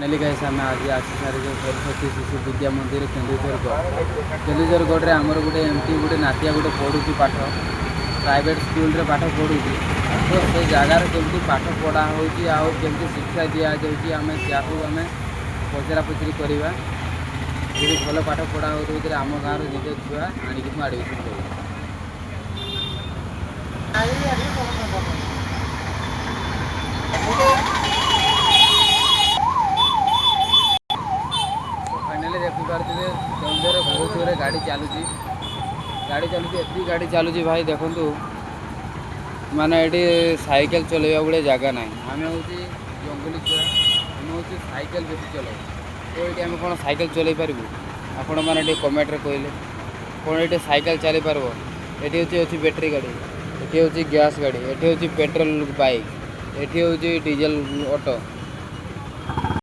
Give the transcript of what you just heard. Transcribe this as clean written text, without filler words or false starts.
finally guys आम आज आसी सारी सरस्वती शिशु विद्या मंदिर केन्दुझर गढ़ आमर गोटे एमती गोटे नातिया गोटे पढ़ुची पाठ प्राइवेट स्कूल रे पाठ पढ़ुची तो से जगार केमती पाठ पढ़ा होमती शिक्षा दि जाऊँगी आम क्या आम पचरा पचरी करवा जी भल पाठ पढ़ा हो आम गाँव निज छुआ आणिक आडमिशन कर फाइनाली देखिपे केन्दुझर बहुत जोर गाड़ी चलुची एति गाड़ी चलुची भाई देखु माने ये साइकेल चलैया भाई जगह ना आम हूँ जंगली छुआ आम हूँ साइकेल बेस चलाऊ तो ये आम कौन साइकेल चल पारू आपण मैंने कमेंट कहले कौन ये साइकेल चल पार ये अच्छी बैटेरी गाड़ी ये हूँ गैस गाड़ी ये हूँ पेट्रोल बाइक ये हूँ डीजेल ऑटो